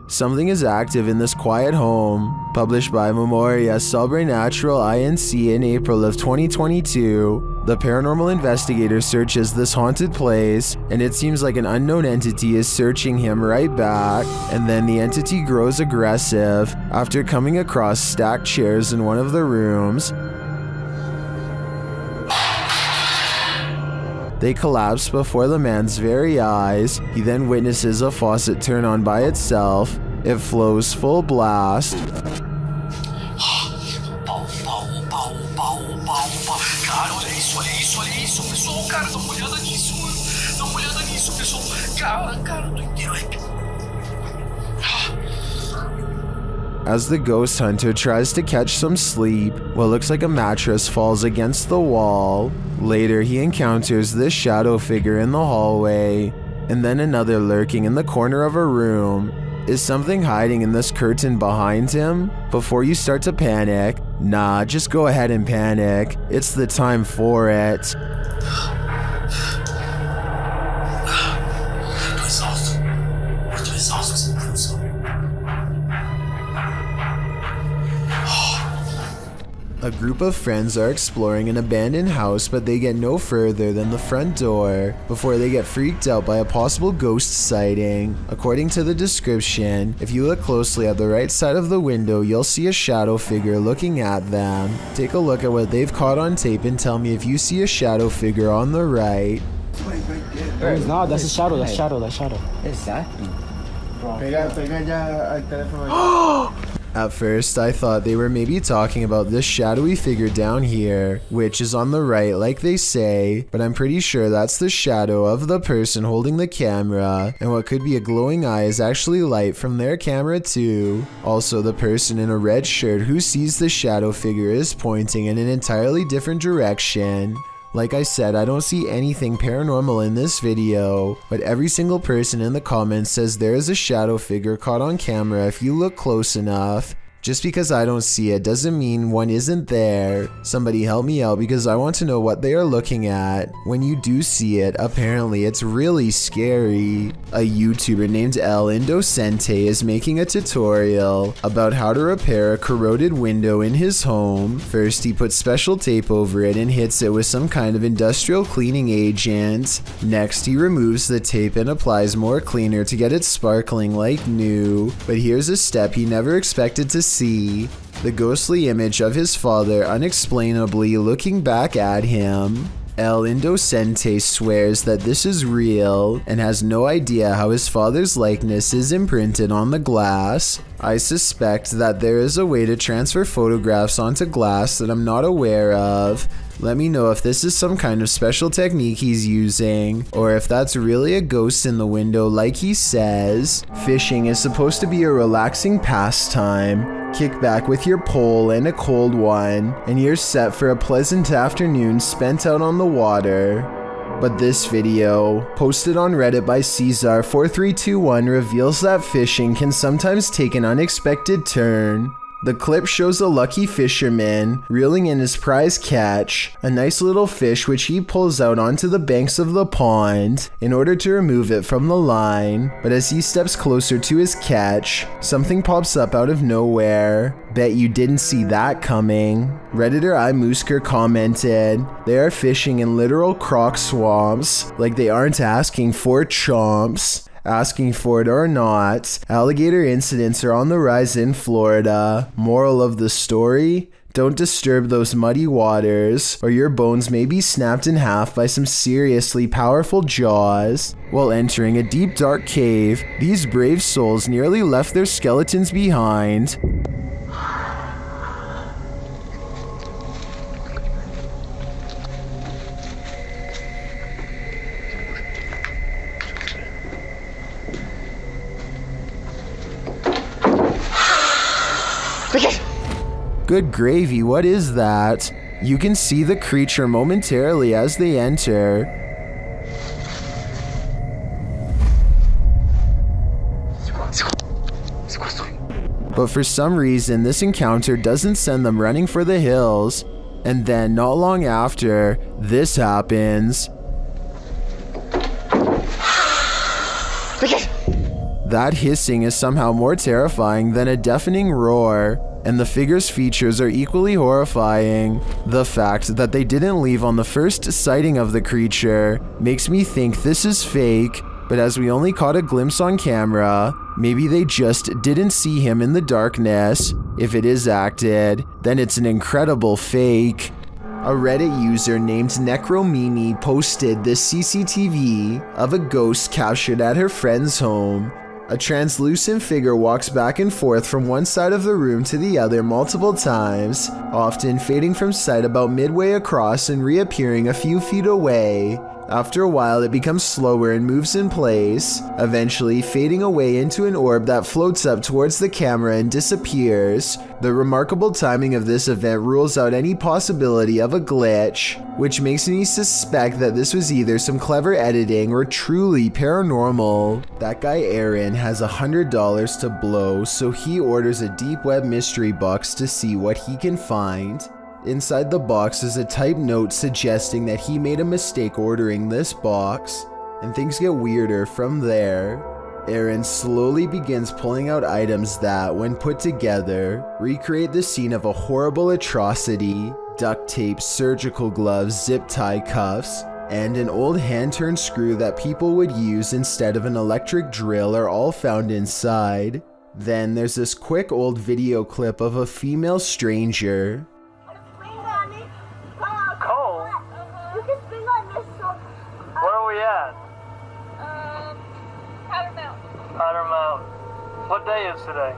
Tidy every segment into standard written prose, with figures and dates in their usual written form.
Something is active in this quiet home. Published by Memoria Sobrenatural Inc. in April of 2022, the paranormal investigator searches this haunted place, and it seems like an unknown entity is searching him right back, and then the entity grows aggressive after coming across stacked chairs in one of the rooms. They collapse before the man's very eyes. He then witnesses a faucet turn on by itself. It flows full blast. Cara, olha isso, pessoal. Cara, dá uma olhada nisso, pessoal. Cara, doideira. As the ghost hunter tries to catch some sleep, what looks like a mattress falls against the wall. Later, he encounters this shadow figure in the hallway, and then another lurking in the corner of a room. Is something hiding in this curtain behind him? Before you start to panic, nah, just go ahead and panic. It's the time for it. A group of friends are exploring an abandoned house, but they get no further than the front door before they get freaked out by a possible ghost sighting. According to the description, if you look closely at the right side of the window, you'll see a shadow figure looking at them. Take a look at what they've caught on tape and tell me if you see a shadow figure on the right. No, that's a shadow, that's shadow. Exactly. Pega ya al teléfono. At first, I thought they were maybe talking about this shadowy figure down here, which is on the right like they say, but I'm pretty sure that's the shadow of the person holding the camera, and what could be a glowing eye is actually light from their camera too. Also, the person in a red shirt who sees the shadow figure is pointing in an entirely different direction. Like I said, I don't see anything paranormal in this video, but every single person in the comments says there is a shadow figure caught on camera if you look close enough. Just because I don't see it doesn't mean one isn't there. Somebody help me out because I want to know what they are looking at. When you do see it, apparently it's really scary. A YouTuber named El Indocente is making a tutorial about how to repair a corroded window in his home. First, he puts special tape over it and hits it with some kind of industrial cleaning agent. Next, he removes the tape and applies more cleaner to get it sparkling like new. But here's a step he never expected to see. The ghostly image of his father unexplainably looking back at him. El Indocente swears that this is real and has no idea how his father's likeness is imprinted on the glass. I suspect that there is a way to transfer photographs onto glass that I'm not aware of. Let me know if this is some kind of special technique he's using, or if that's really a ghost in the window like he says. Fishing is supposed to be a relaxing pastime. Kick back with your pole and a cold one, and you're set for a pleasant afternoon spent out on the water. But this video, posted on Reddit by Caesar4321, reveals that fishing can sometimes take an unexpected turn. The clip shows a lucky fisherman reeling in his prize catch, a nice little fish which he pulls out onto the banks of the pond in order to remove it from the line. But as he steps closer to his catch, something pops up out of nowhere. Bet you didn't see that coming. Redditor iMoosker commented, "They are fishing in literal croc swamps, like they aren't asking for chomps." Asking for it or not, alligator incidents are on the rise in Florida. Moral of the story? Don't disturb those muddy waters, or your bones may be snapped in half by some seriously powerful jaws. While entering a deep dark cave, these brave souls nearly left their skeletons behind. Good gravy, what is that? You can see the creature momentarily as they enter. But for some reason, this encounter doesn't send them running for the hills. And then, not long after, this happens. That hissing is somehow more terrifying than a deafening roar, and the figure's features are equally horrifying. The fact that they didn't leave on the first sighting of the creature makes me think this is fake, but as we only caught a glimpse on camera, maybe they just didn't see him in the darkness. If it is acted, then it's an incredible fake. A Reddit user named Necromimi posted this CCTV of a ghost captured at her friend's home. A translucent figure walks back and forth from one side of the room to the other multiple times, often fading from sight about midway across and reappearing a few feet away. After a while, it becomes slower and moves in place, eventually fading away into an orb that floats up towards the camera and disappears. The remarkable timing of this event rules out any possibility of a glitch, which makes me suspect that this was either some clever editing or truly paranormal. That guy Aaron has $100 to blow, so he orders a deep web mystery box to see what he can find. Inside the box is a typed note suggesting that he made a mistake ordering this box, and things get weirder from there. Aaron slowly begins pulling out items that, when put together, recreate the scene of a horrible atrocity: duct tape, surgical gloves, zip tie cuffs, and an old hand-turned screw that people would use instead of an electric drill are all found inside. Then there's this quick old video clip of a female stranger. What day is today?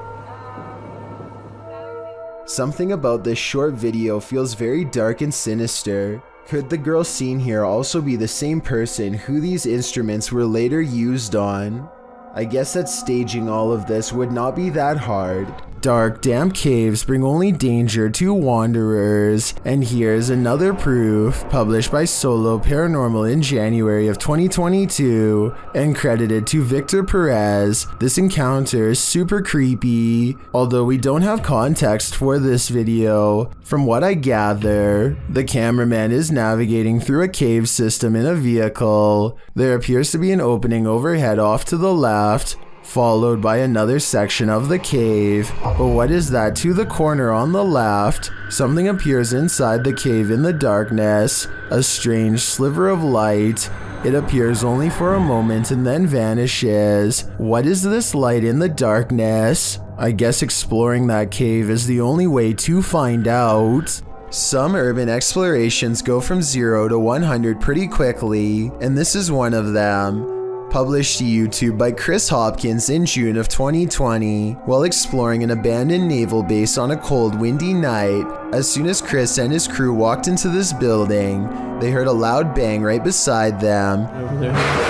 Something about this short video feels very dark and sinister. Could the girl seen here also be the same person who these instruments were later used on? I guess that staging all of this would not be that hard. Dark, damp caves bring only danger to wanderers, and here's another proof, published by Solo Paranormal in January of 2022, and credited to Victor Perez. This encounter is super creepy, although we don't have context for this video. From what I gather, the cameraman is navigating through a cave system in a vehicle. There appears to be an opening overhead off to the left, followed by another section of the cave. But what is that to the corner on the left? Something appears inside the cave in the darkness, a strange sliver of light. It appears only for a moment and then vanishes. What is this light in the darkness? I guess exploring that cave is the only way to find out. Some urban explorations go from 0 to 100 pretty quickly, and this is one of them. Published to YouTube by Chris Hopkins in June of 2020, while exploring an abandoned naval base on a cold, windy night. As soon as Chris and his crew walked into this building, they heard a loud bang right beside them. Over there.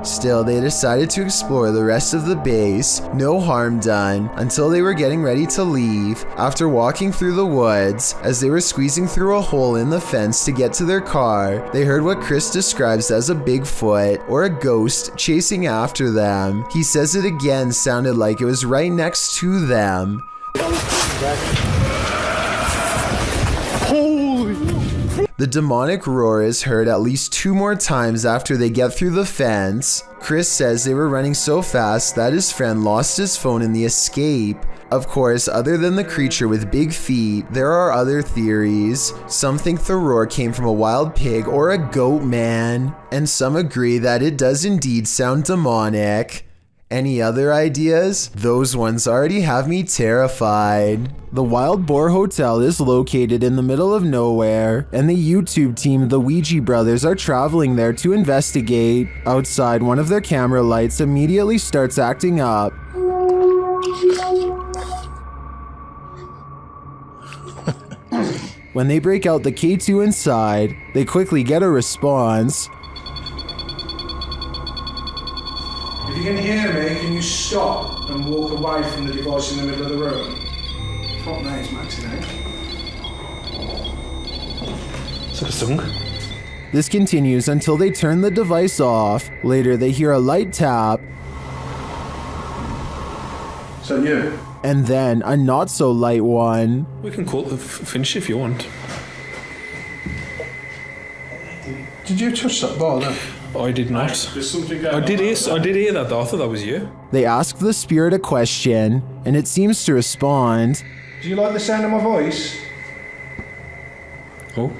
Still, they decided to explore the rest of the base, no harm done, until they were getting ready to leave. After walking through the woods, as they were squeezing through a hole in the fence to get to their car, they heard what Chris describes as a Bigfoot, or a ghost, chasing after them. He says it again sounded like it was right next to them. The demonic roar is heard at least 2 more times after they get through the fence. Chris says they were running so fast that his friend lost his phone in the escape. Of course, other than the creature with big feet, there are other theories. Some think the roar came from a wild pig or a goat man, and some agree that it does indeed sound demonic. Any other ideas? Those ones already have me terrified. The Wild Boar Hotel is located in the middle of nowhere, and the YouTube team, the Ouija brothers, are traveling there to investigate. Outside, one of their camera lights immediately starts acting up. When they break out the K2 inside, they quickly get a response. If you can hear me, can you stop and walk away from the device in the middle of the room? Fuck me, it's Maxie now. Is that a song? This continues until they turn the device off. Later, they hear a light tap. So you? And then a not so light one. We can call it finish if you want. Did you touch that bar there? I did not. There's something going I did on. hear that though. I thought that was you. They ask the spirit a question, and it seems to respond. Do you like the sound of my voice? Oh.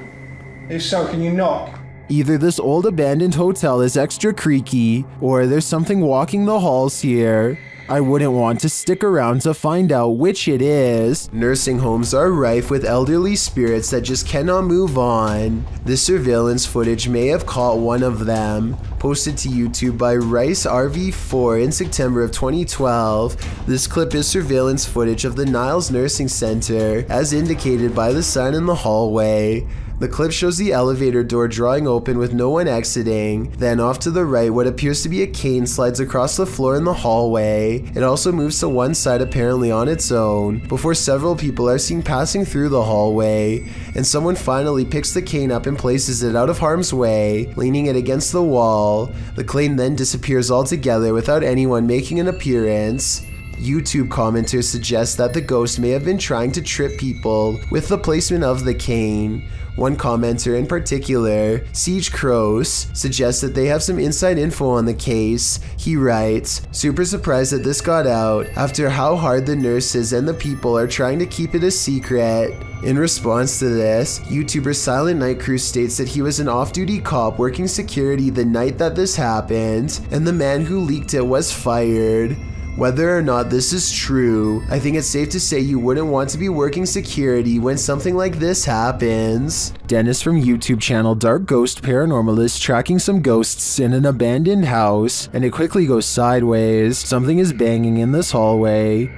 If so, can you knock? Either this old abandoned hotel is extra creaky, or there's something walking the halls here. I wouldn't want to stick around to find out which it is. Nursing homes are rife with elderly spirits that just cannot move on. This surveillance footage may have caught one of them. Posted to YouTube by Rice RV4 in September of 2012, this clip is surveillance footage of the Niles Nursing Center, as indicated by the sign in the hallway. The clip shows the elevator door drawing open with no one exiting. Then off to the right, what appears to be a cane slides across the floor in the hallway. It also moves to one side apparently on its own, before several people are seen passing through the hallway, and someone finally picks the cane up and places it out of harm's way, leaning it against the wall. The cane then disappears altogether without anyone making an appearance. YouTube commenters suggest that the ghost may have been trying to trip people with the placement of the cane. One commenter in particular, Siege Crows, suggests that they have some inside info on the case. He writes, "Super surprised that this got out after how hard the nurses and the people are trying to keep it a secret." In response to this, YouTuber Silent Night Crew states that he was an off-duty cop working security the night that this happened, and the man who leaked it was fired. Whether or not this is true, I think it's safe to say you wouldn't want to be working security when something like this happens. Dennis from YouTube channel Dark Ghost Paranormal is tracking some ghosts in an abandoned house, and it quickly goes sideways. Something is banging in this hallway.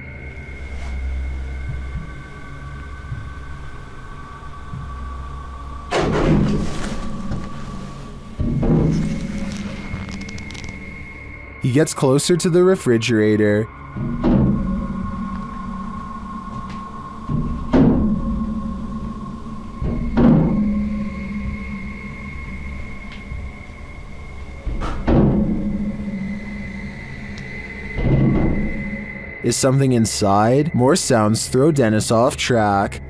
He gets closer to the refrigerator. Is something inside? More sounds throw Dennis off track.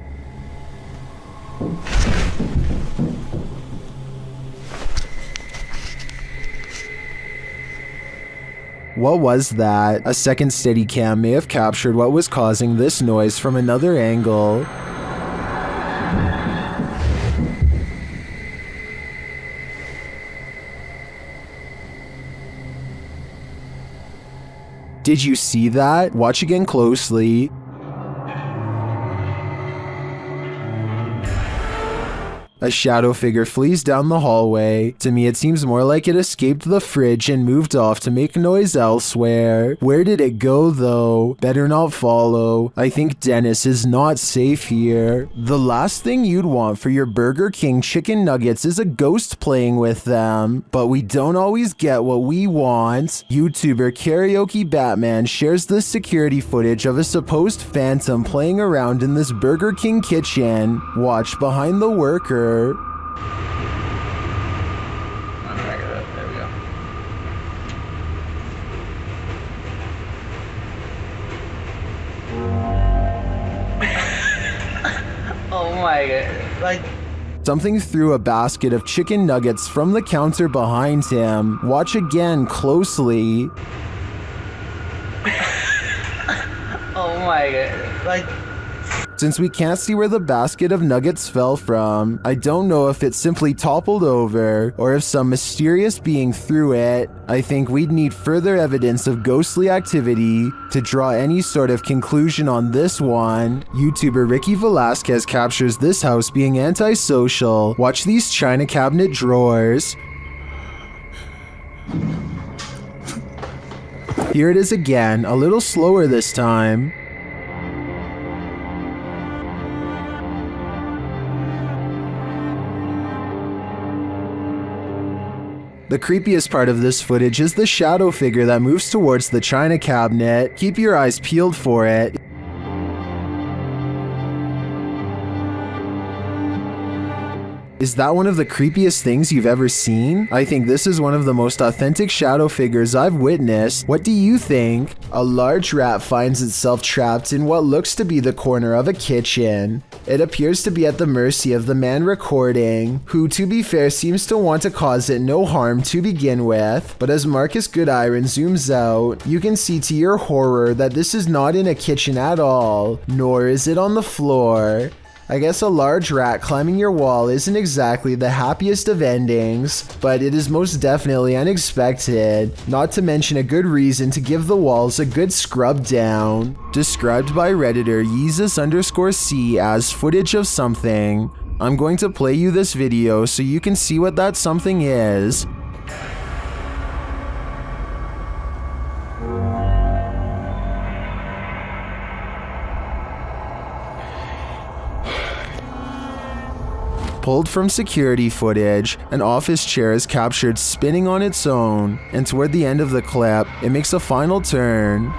What was that? A second Steadicam may have captured what was causing this noise from another angle. Did you see that? Watch again closely. A shadow figure flees down the hallway. To me, it seems more like it escaped the fridge and moved off to make noise elsewhere. Where did it go, though? Better not follow. I think Dennis is not safe here. The last thing you'd want for your Burger King chicken nuggets is a ghost playing with them. But we don't always get what we want. YouTuber Karaoke Batman shares this security footage of a supposed phantom playing around in this Burger King kitchen. Watch behind the worker. There we go. Oh my god. Like, something threw a basket of chicken nuggets from the counter behind him. Watch again closely. oh my god. Like, since we can't see where the basket of nuggets fell from, I don't know if it simply toppled over or if some mysterious being threw it. I think we'd need further evidence of ghostly activity to draw any sort of conclusion on this one. YouTuber Ricky Velasquez captures this house being antisocial. Watch these china cabinet drawers. Here it is again, a little slower this time. The creepiest part of this footage is the shadow figure that moves towards the china cabinet. Keep your eyes peeled for it. Is that one of the creepiest things you've ever seen? I think this is one of the most authentic shadow figures I've witnessed. What do you think? A large rat finds itself trapped in what looks to be the corner of a kitchen. It appears to be at the mercy of the man recording, who to be fair seems to want to cause it no harm to begin with. But as Marcus Goodiron zooms out, you can see to your horror that this is not in a kitchen at all, nor is it on the floor. I guess a large rat climbing your wall isn't exactly the happiest of endings, but it is most definitely unexpected, not to mention a good reason to give the walls a good scrub down. Described by Redditor Yeezus_C as footage of something. I'm going to play you this video so you can see what that something is. Pulled from security footage, an office chair is captured spinning on its own, and toward the end of the clip, it makes a final turn.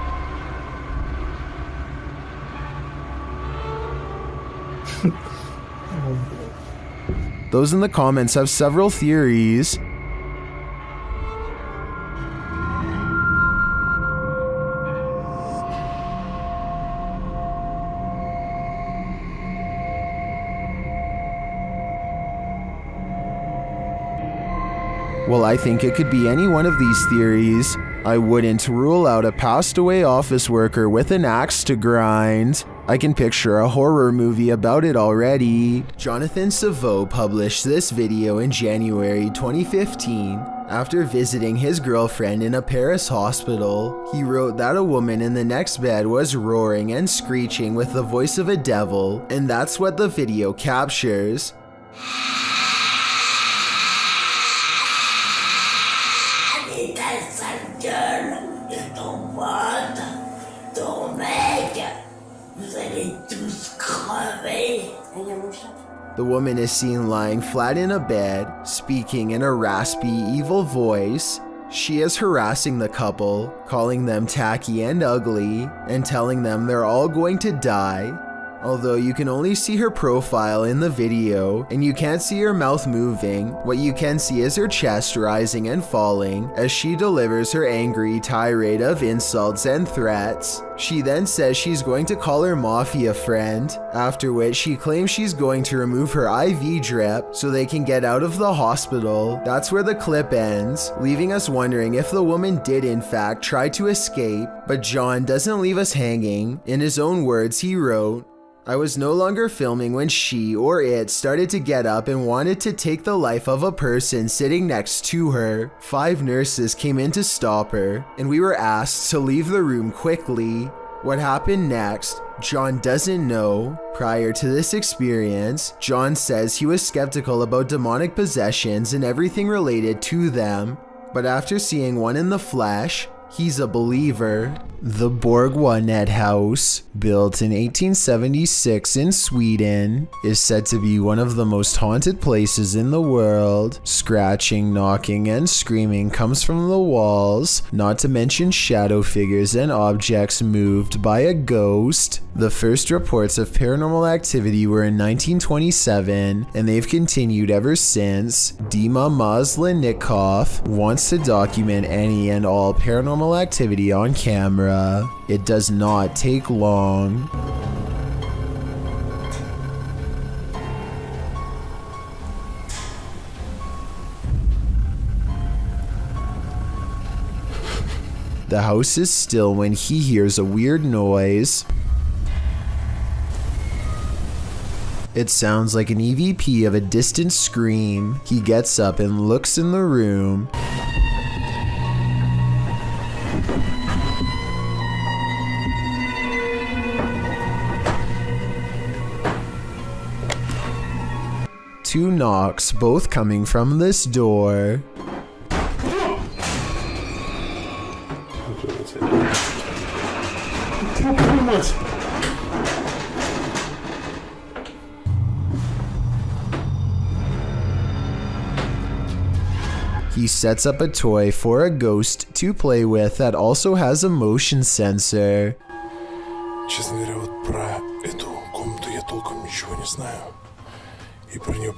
Those in the comments have several theories. Well, I think it could be any one of these theories. I wouldn't rule out a passed away office worker with an axe to grind. I can picture a horror movie about it already. Jonathan Savot published this video in January 2015. After visiting his girlfriend in a Paris hospital, he wrote that a woman in the next bed was roaring and screeching with the voice of a devil, and that's what the video captures. The woman is seen lying flat in a bed, speaking in a raspy, evil voice. She is harassing the couple, calling them tacky and ugly, and telling them they're all going to die. Although you can only see her profile in the video, and you can't see her mouth moving, what you can see is her chest rising and falling as she delivers her angry tirade of insults and threats. She then says she's going to call her mafia friend, after which she claims she's going to remove her IV drip so they can get out of the hospital. That's where the clip ends, leaving us wondering if the woman did in fact try to escape, but John doesn't leave us hanging. In his own words, he wrote, "I was no longer filming when she or it started to get up and wanted to take the life of a person sitting next to her. 5 nurses came in to stop her, and we were asked to leave the room quickly. What happened next, John doesn't know. Prior to this experience, John says he was skeptical about demonic possessions and everything related to them, but after seeing one in the flesh, he's a believer." The Borgvattnet house, built in 1876 in Sweden, is said to be one of the most haunted places in the world. Scratching, knocking, and screaming comes from the walls, not to mention shadow figures and objects moved by a ghost. The first reports of paranormal activity were in 1927, and they've continued ever since. Dima Maslenikov wants to document any and all paranormal activity on camera. It does not take long. The house is still when he hears a weird noise. It sounds like an EVP of a distant scream. He gets up and looks in the room. Two knocks, both coming from this door. He sets up a toy for a ghost to play with that also has a motion sensor. Честно говоря, вот про эту комнату я толком ничего не знаю. И про нее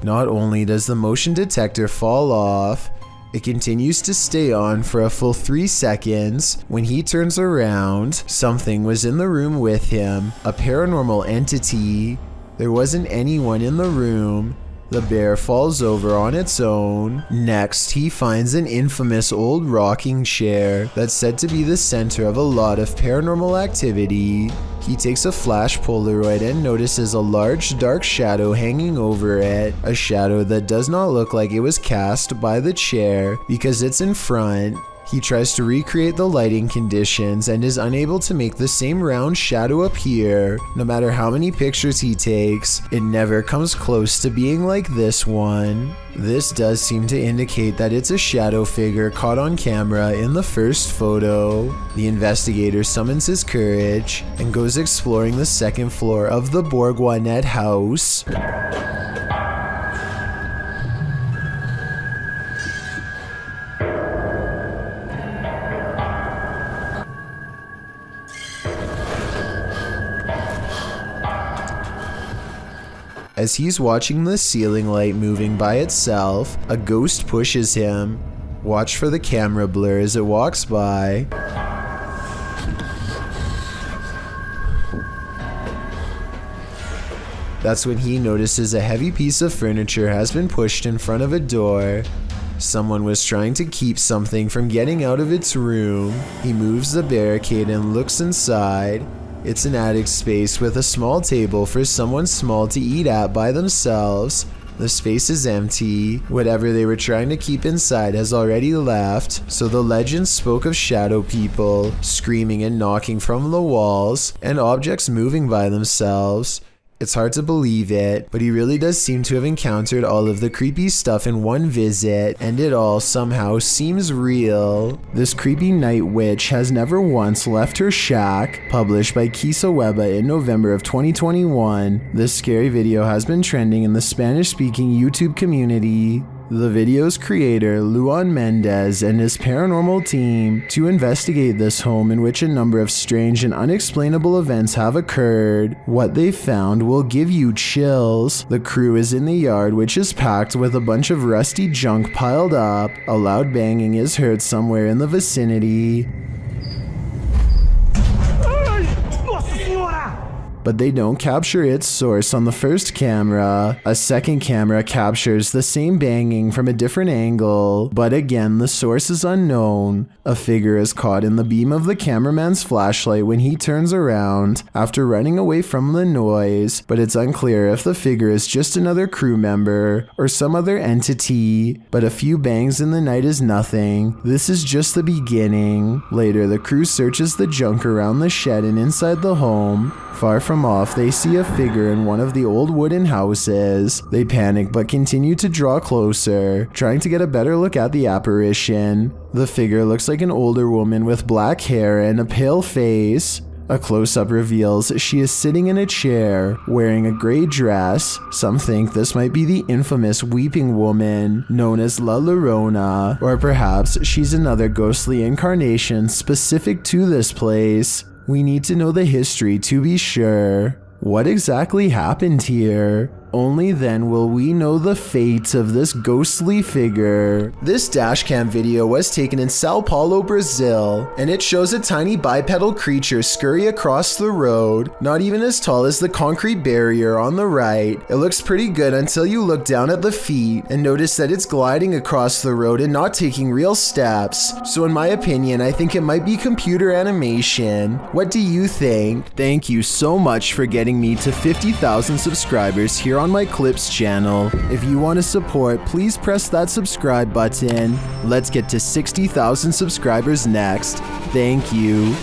Not only does the motion detector fall off, it continues to stay on for a full 3 seconds. When he turns around, something was in the room with him, a paranormal entity. There wasn't anyone in the room. The bear falls over on its own. Next, he finds an infamous old rocking chair that's said to be the center of a lot of paranormal activity. He takes a flash Polaroid and notices a large dark shadow hanging over it, a shadow that does not look like it was cast by the chair because it's in front. He tries to recreate the lighting conditions and is unable to make the same round shadow appear. No matter how many pictures he takes, it never comes close to being like this one. This does seem to indicate that it's a shadow figure caught on camera in the first photo. The investigator summons his courage and goes exploring the second floor of the Borgvattnet house. As he's watching the ceiling light moving by itself, a ghost pushes him. Watch for the camera blur as it walks by. That's when he notices a heavy piece of furniture has been pushed in front of a door. Someone was trying to keep something from getting out of its room. He moves the barricade and looks inside. It's an attic space with a small table for someone small to eat at by themselves. The space is empty. Whatever they were trying to keep inside has already left, so the legend spoke of shadow people, screaming and knocking from the walls, and objects moving by themselves. It's hard to believe it, but he really does seem to have encountered all of the creepy stuff in one visit, and it all somehow seems real. This creepy night witch has never once left her shack. Published by Kisa Weba in November of 2021, this scary video has been trending in the Spanish-speaking YouTube community. The video's creator, Luan Mendez, and his paranormal team to investigate this home in which a number of strange and unexplainable events have occurred. What they found will give you chills. The crew is in the yard, which is packed with a bunch of rusty junk piled up. A loud banging is heard somewhere in the vicinity. But they don't capture its source on the first camera. A second camera captures the same banging from a different angle, but again the source is unknown. A figure is caught in the beam of the cameraman's flashlight when he turns around after running away from the noise, but it's unclear if the figure is just another crew member or some other entity. But a few bangs in the night is nothing. This is just the beginning. Later, the crew searches the junk around the shed and inside the home. Far from off, they see a figure in one of the old wooden houses. They panic but continue to draw closer, trying to get a better look at the apparition. The figure looks like an older woman with black hair and a pale face. A close-up reveals she is sitting in a chair, wearing a gray dress. Some think this might be the infamous Weeping Woman, known as La Llorona, or perhaps she's another ghostly incarnation specific to this place. We need to know the history to be sure. What exactly happened here? Only then will we know the fate of this ghostly figure. This dashcam video was taken in Sao Paulo, Brazil, and it shows a tiny bipedal creature scurry across the road, not even as tall as the concrete barrier on the right. It looks pretty good until you look down at the feet and notice that it's gliding across the road and not taking real steps. So in my opinion, I think it might be computer animation. What do you think? Thank you so much for getting me to 50,000 subscribers here on my Clips channel. If you want to support, please press that subscribe button. Let's get to 60,000 subscribers next. Thank you.